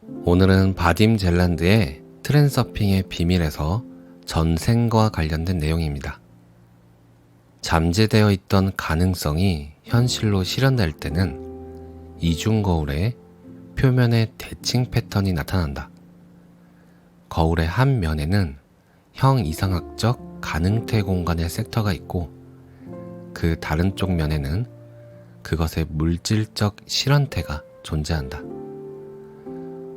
오늘은 바딤 젤란드의 트랜서핑의 비밀에서 전생과 관련된 내용입니다. 잠재되어 있던 가능성이 현실로 실현될 때는 이중 거울의 표면에 대칭 패턴이 나타난다. 거울의 한 면에는 형이상학적 가능태 공간의 섹터가 있고 그 다른 쪽 면에는 그것의 물질적 실현태가 존재한다.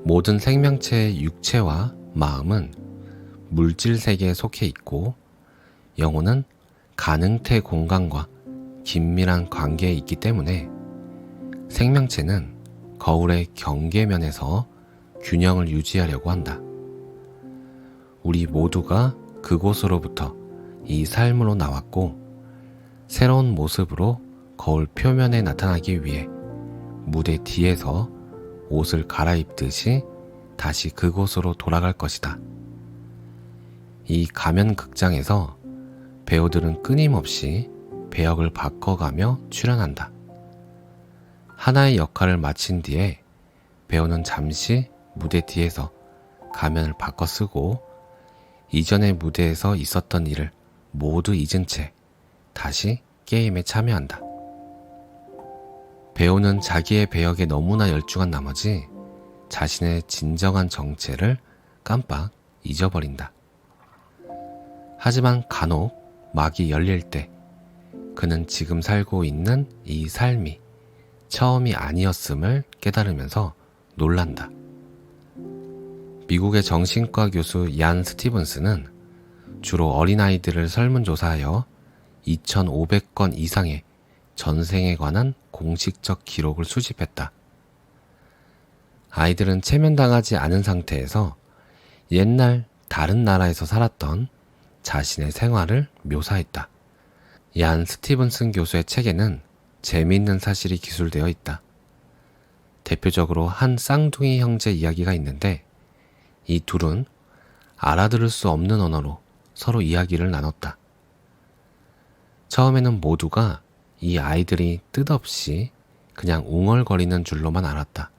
모든 생명체의 육체와 마음은 물질 세계에 속해 있고 영혼은 가능태 공간과 긴밀한 관계에 있기 때문에 생명체는 거울의 경계면에서 균형을 유지하려고 한다. 우리 모두가 그곳으로부터 이 삶으로 나왔고 새로운 모습으로 거울 표면에 나타나기 위해 무대 뒤에서 옷을 갈아입듯이 다시 그곳으로 돌아갈 것이다. 이 가면 극장에서 배우들은 끊임없이 배역을 바꿔가며 출연한다. 하나의 역할을 마친 뒤에 배우는 잠시 무대 뒤에서 가면을 바꿔 쓰고 이전의 무대에서 있었던 일을 모두 잊은 채 다시 게임에 참여한다. 배우는 자기의 배역에 너무나 열중한 나머지 자신의 진정한 정체를 깜빡 잊어버린다. 하지만 간혹 막이 열릴 때 그는 지금 살고 있는 이 삶이 처음이 아니었음을 깨달으면서 놀란다. 미국의 정신과 교수 얀 스티븐스는 주로 어린아이들을 설문조사하여 2,500건 이상의 전생에 관한 공식적 기록을 수집했다. 아이들은 체면당하지 않은 상태에서 옛날 다른 나라에서 살았던 자신의 생활을 묘사했다. 얀 스티븐슨 교수의 책에는 재미있는 사실이 기술되어 있다. 대표적으로 한 쌍둥이 형제 이야기가 있는데 이 둘은 알아들을 수 없는 언어로 서로 이야기를 나눴다. 처음에는 모두가 이 아이들이 뜻없이 그냥 웅얼거리는 줄로만 알았다.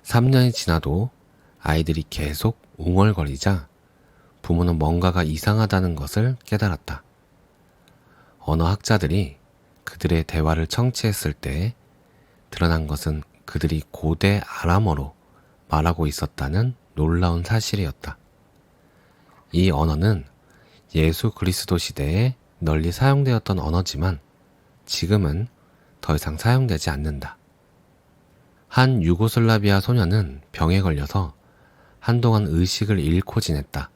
3년이 지나도 아이들이 계속 웅얼거리자 부모는 뭔가가 이상하다는 것을 깨달았다. 언어학자들이 그들의 대화를 청취했을 때 드러난 것은 그들이 고대 아람어로 말하고 있었다는 놀라운 사실이었다. 이 언어는 예수 그리스도 시대에 널리 사용되었던 언어지만 지금은 더 이상 사용되지 않는다. 한 유고슬라비아 소녀는 병에 걸려서 한동안 의식을 잃고 지냈다.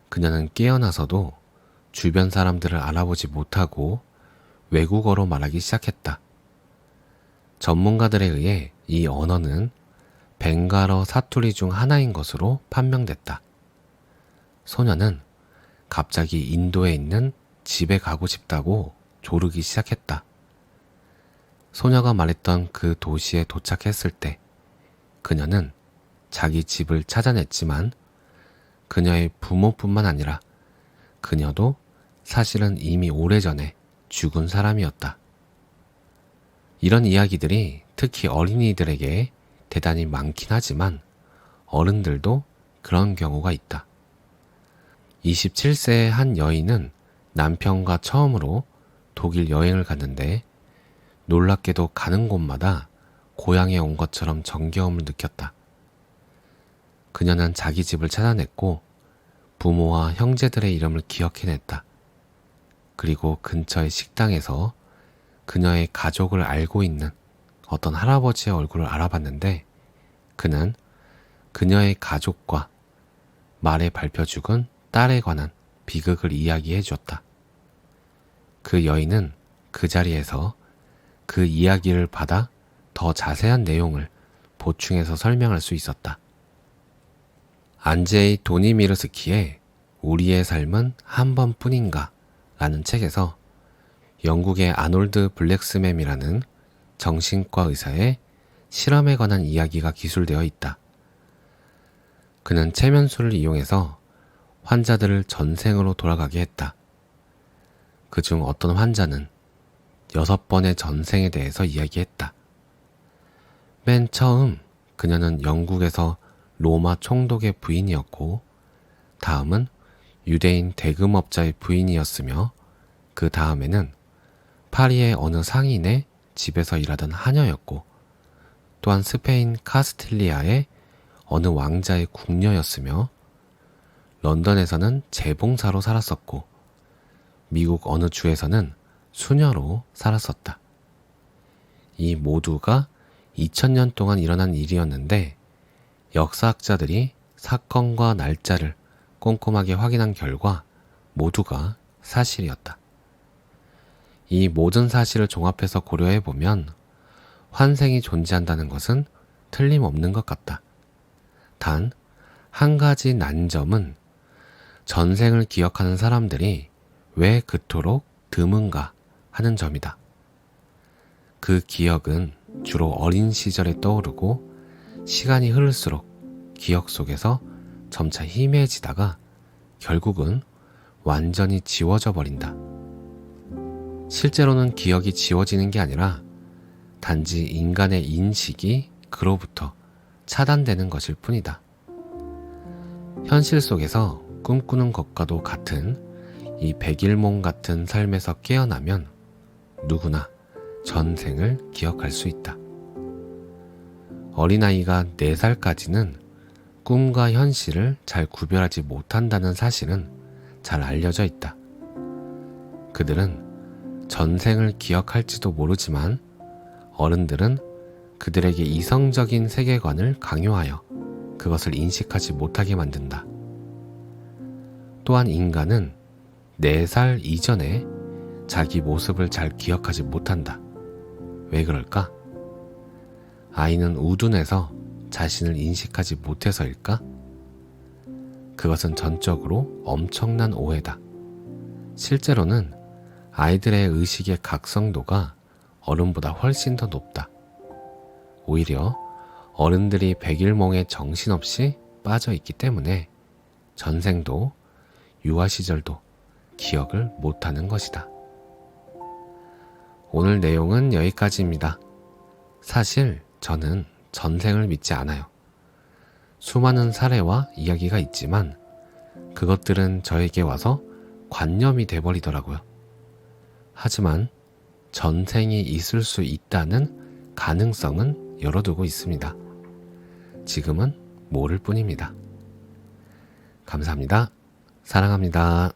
그녀는 깨어나서도 주변 사람들을 알아보지 못하고 외국어로 말하기 시작했다. 전문가들에 의해 이 언어는 벵갈어 사투리 중 하나인 것으로 판명됐다. 소녀는 갑자기 인도에 있는 집에 가고 싶다고 조르기 시작했다. 소녀가 말했던 그 도시에 도착했을 때 그녀는 자기 집을 찾아냈지만 그녀의 부모뿐만 아니라 그녀도 사실은 이미 오래전에 죽은 사람이었다. 이런 이야기들이 특히 어린이들에게 대단히 많긴 하지만 어른들도 그런 경우가 있다. 27세의 한 여인은 남편과 처음으로 독일 여행을 갔는데 놀랍게도 가는 곳마다 고향에 온 것처럼 정겨움을 느꼈다. 그녀는 자기 집을 찾아냈고 부모와 형제들의 이름을 기억해냈다. 그리고 근처의 식당에서 그녀의 가족을 알고 있는 어떤 할아버지의 얼굴을 알아봤는데 그는 그녀의 가족과 말에 밟혀 죽은 딸에 관한 비극을 이야기해 줬다. 그 여인은 그 자리에서 그 이야기를 받아 더 자세한 내용을 보충해서 설명할 수 있었다. 안제이 도니미르스키의 우리의 삶은 한 번뿐인가 라는 책에서 영국의 아놀드 블랙스맴이라는 정신과 의사의 실험에 관한 이야기가 기술되어 있다. 그는 체면술을 이용해서 환자들을 전생으로 돌아가게 했다. 그중 어떤 환자는 6번의 전생에 대해서 이야기했다. 맨 처음 그녀는 영국에서 로마 총독의 부인이었고, 다음은 유대인 대금업자의 부인이었으며, 그 다음에는 파리의 어느 상인의 집에서 일하던 하녀였고, 또한 스페인 카스틸리아의 어느 왕자의 궁녀였으며, 런던에서는 재봉사로 살았었고, 미국 어느 주에서는 수녀로 살았었다. 이 모두가 2000년 동안 일어난 일이었는데, 역사학자들이 사건과 날짜를 꼼꼼하게 확인한 결과 모두가 사실이었다. 이 모든 사실을 종합해서 고려해보면 환생이 존재한다는 것은 틀림없는 것 같다. 단, 한 가지 난점은 전생을 기억하는 사람들이 왜 그토록 드문가 하는 점이다. 그 기억은 주로 어린 시절에 떠오르고 시간이 흐를수록 기억 속에서 점차 희미해지다가 결국은 완전히 지워져 버린다. 실제로는 기억이 지워지는 게 아니라 단지 인간의 인식이 그로부터 차단되는 것일 뿐이다. 현실 속에서 꿈꾸는 것과도 같은 이 백일몽 같은 삶에서 깨어나면 누구나 전생을 기억할 수 있다. 어린아이가 4살까지는 꿈과 현실을 잘 구별하지 못한다는 사실은 잘 알려져 있다. 그들은 전생을 기억할지도 모르지만 어른들은 그들에게 이성적인 세계관을 강요하여 그것을 인식하지 못하게 만든다. 또한 인간은 4살 이전에 자기 모습을 잘 기억하지 못한다. 왜 그럴까? 아이는 우둔해서 자신을 인식하지 못해서일까? 그것은 전적으로 엄청난 오해다. 실제로는 아이들의 의식의 각성도가 어른보다 훨씬 더 높다. 오히려 어른들이 백일몽에 정신없이 빠져 있기 때문에 전생도 유아 시절도 기억을 못하는 것이다. 오늘 내용은 여기까지입니다. 사실 저는 전생을 믿지 않아요. 수많은 사례와 이야기가 있지만 그것들은 저에게 와서 관념이 돼버리더라고요. 하지만 전생이 있을 수 있다는 가능성은 열어두고 있습니다. 지금은 모를 뿐입니다. 감사합니다. 사랑합니다.